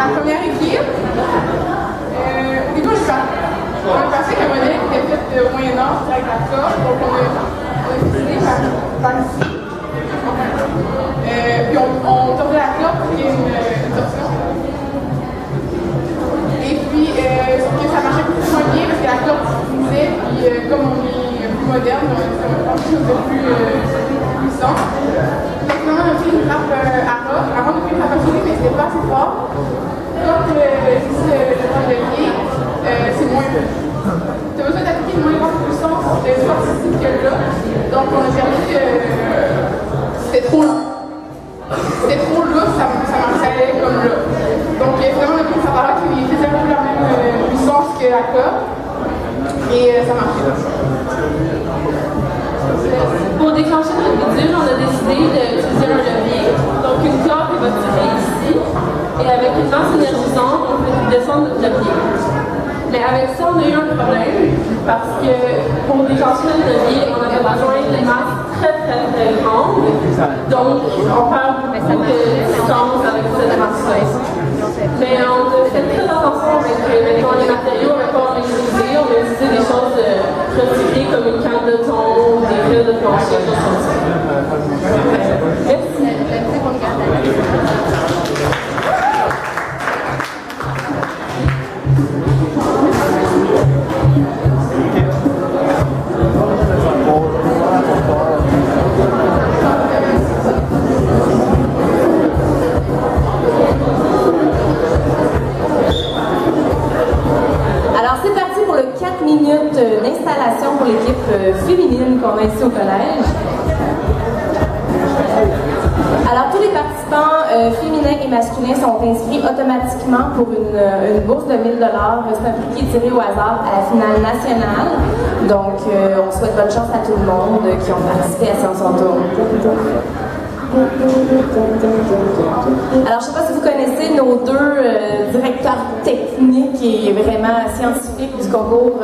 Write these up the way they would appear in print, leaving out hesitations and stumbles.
la première équipe, au début, on est passé avec un modèle qui était fait au Moyen-Âge avec la corde, donc on a décidé par ici. Puis on tordait la corde pour qu'il y ait une torsion. Et puis, ça marchait beaucoup moins bien parce que la corde brisait, puis comme on est plus moderne, on a quelque chose de plus puissant. Donc, finalement, on a fait une frappe à rock. Avant, on a fait une frappe à souris, mais c'était pas assez fort. Comme ici, le levier, c'est moins peu. Tu as besoin d'appliquer une moins grande puissance force ici que là. Donc, on a permis que c'était trop long. C'était trop là, ça marchait comme là. Donc, finalement, on a pris une appareil qui faisait un peu la même puissance que la corde. Et ça marchait. Pour déclencher notre bidule, on a décidé d'utiliser un levier. Donc, une corde qui va tirer ici. Et avec une masse énergisante, on peut descendre notre levier. Mais avec ça, on a eu un problème. Parce que pour déclencher notre levier, on avait besoin d'une masse très grande. Donc, on perd beaucoup de distance avec cette masse-là. Mais on a fait très attention avec les matériaux encore utilisés. On a utilisé des choses recyclées comme une canne de thon, des fils de plancher, des choses comme ça. Merci. D'installation pour l'équipe féminine qu'on a ici au collège. Alors, tous les participants féminins et masculins sont inscrits automatiquement pour une bourse de 1 000 $. C'est un prix qui est tiré au hasard à la finale nationale. Donc, on souhaite bonne chance à tout le monde qui ont participé à Science en Tour. Alors, je ne sais pas si vous connaissez nos deux directeurs techniques et vraiment scientifiques du concours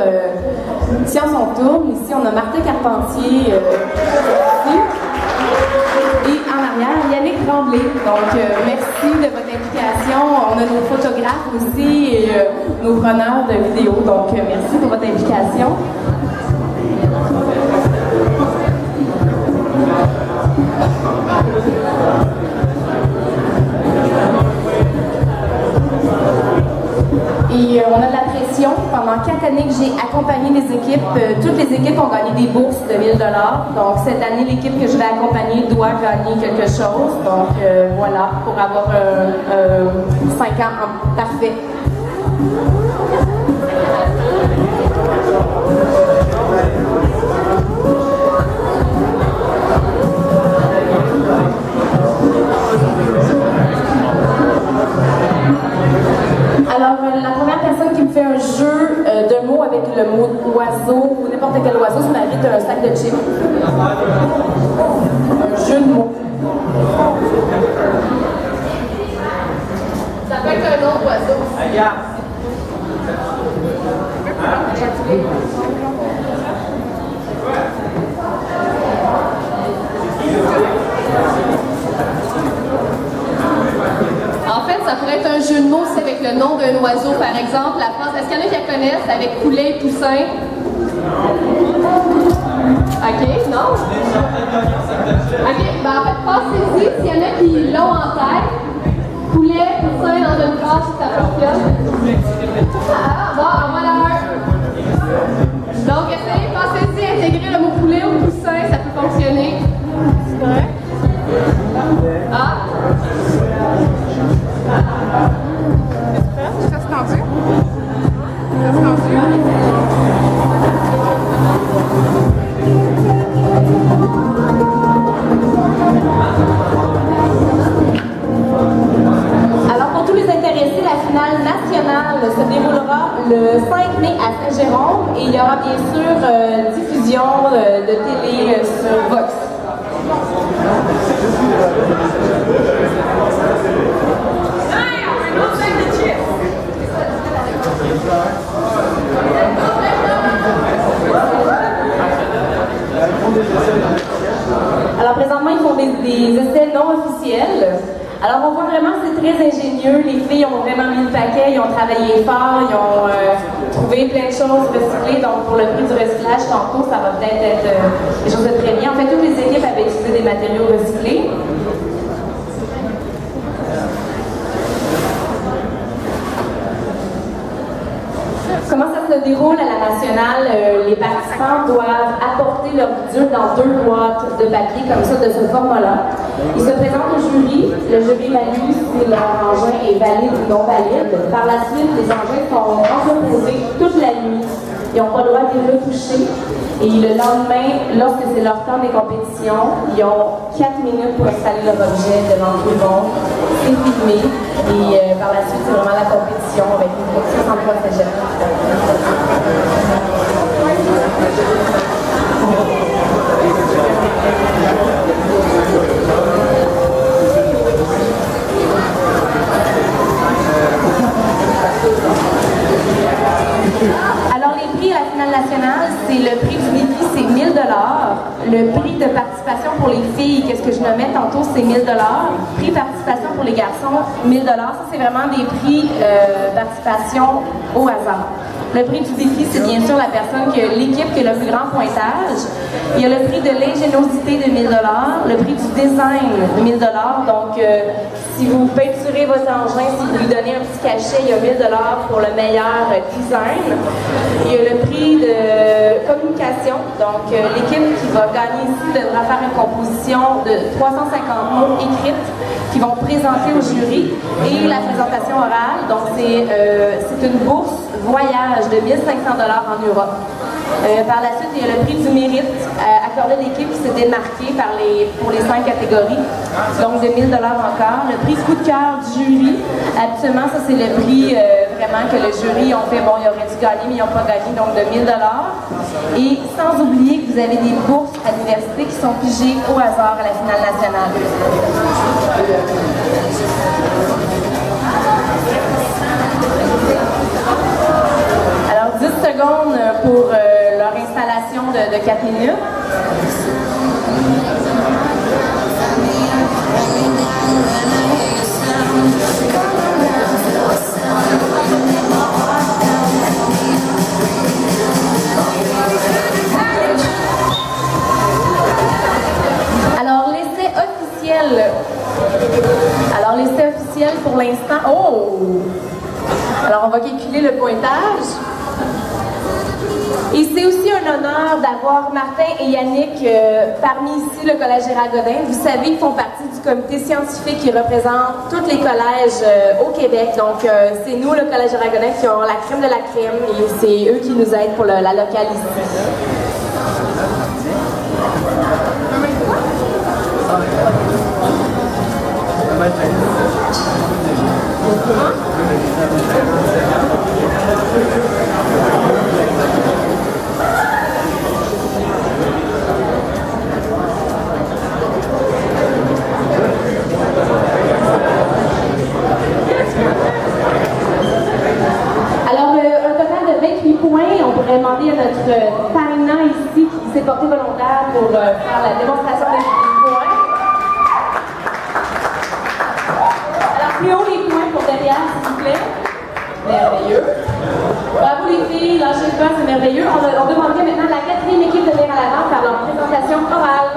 Science en Tourne. Ici, on a Martin Carpentier ici. Et en arrière, Yannick Tremblay. Donc, merci de votre implication. On a nos photographes aussi et nos preneurs de vidéos. Donc, merci pour votre implication. Et on a de la pression. Pendant 4 années que j'ai accompagné les équipes, toutes les équipes ont gagné des bourses de 1 000 $. Donc cette année, l'équipe que je vais accompagner doit gagner quelque chose. Donc voilà, pour avoir 5 ans parfait. Alors, la première personne qui me fait un jeu de mots avec le mot oiseau, ou n'importe quel oiseau, ça mérite un sac de chips. Un jeu de mots. Ça peut être un nom d'oiseau. En fait, ça pourrait être un jeu de mots aussi avec le nom d'un oiseau, par exemple. La phrase, est-ce qu'il y en a qui la connaissent avec poulet et poussin? OK, non? OK, ben en fait, pensez-y s'il y en a qui l'ont en tête. Poulet, poussin dans une phrase, ça fonctionne. Ah, bon, voilà un. Donc, essayez, pensez-y, intégrer le mot poulet ou poussin, ça peut fonctionner. C'est correct? Ah? Ça se tendu? Ça se tendu? Alors, pour tous les intéressés, la finale nationale se déroulera le 5 mai à Saint-Jérôme et il y aura bien sûr diffusion de télé sur Vox. Alors présentement, ils font des essais non officiels. Alors Alors on voit vraiment que c'est très ingénieux. Les filles ont vraiment mis le paquet, ils ont travaillé fort, ils ont trouvé plein de choses recyclées. Donc pour le prix du recyclage, tantôt, ça va peut-être être quelque chose de très bien. En fait, toutes les équipes avaient utilisé des matériaux recyclés. Comment ça se déroule à la nationale? Les participants doivent apporter leur bidule dans 2 boîtes de papier comme ça, de ce format-là. Ils se présentent au jury. Le jury valide si leur engin est valide ou non valide. Par la suite, les engins sont entreposés toute la nuit. Ils n'ont pas le droit de les retoucher. Et le lendemain, lorsque c'est leur temps des compétitions, ils ont 4 minutes pour installer leur objet devant tout le monde. C'est filmé. Et par la suite, c'est vraiment la compétition avec une compétition sans procédure. Alors les prix à la finale nationale, c'est le prix du défi, c'est 1 000 $. Le prix de participation pour les filles, qu'est-ce que je nommais tantôt, c'est 1 000 $. Prix participation pour les garçons, 1 000 $. Ça, c'est vraiment des prix participation au hasard. Le prix du défi, c'est bien sûr la personne l'équipe qui a le plus grand pointage. Il y a le prix de l'ingéniosité de 1 000 $, le prix du design de 1 000 $. Donc, si vous peinturez votre engin, si vous lui donnez un petit cachet, il y a 1 000 $ pour le meilleur design. Il y a le prix de communication. Donc, l'équipe qui va gagner ici devra faire une composition de 350 mots écrites qui vont présenter au jury et la présentation orale. Donc, c'est une bourse voyage de 1 500 $ en Europe. Par la suite, il y a le prix du mérite accordé à l'équipe qui s'est démarquée pour les 5 catégories. Donc, de 1 000 $ encore. Le prix coup de cœur du jury. Habituellement, ça, c'est le prix vraiment que le jury ont fait. Bon, ils auraient dû gagner, mais ils n'ont pas gagné, donc de 1 000 $. Et sans oublier que vous avez des bourses à l'université qui sont pigées au hasard à la finale nationale. Alors, 10 secondes pour leur installation de 4 minutes. Alors, l'essai officiel. Alors, l'essai officiel pour l'instant. Oh! Alors, on va calculer le pointage. Et c'est aussi un honneur d'avoir Martin et Yannick parmi ici le Collège Gérald Godin. Vous savez qu'ils font partie du comité scientifique qui représente tous les collèges au Québec. Donc, c'est nous, le Collège Gérald Godin, qui avons la crème de la crème et c'est eux qui nous aident pour la locale ici. Alors, un total de 28 points. On pourrait demander à notre Taina ici qui s'est porté volontaire pour faire la démonstration des points. Alors, plus haut les points pour derrière, s'il vous plaît. Merveilleux. Bravo les filles, lâchez pas, c'est merveilleux. On demanderait maintenant à la 4e équipe de venir à l'avant faire leur présentation orale.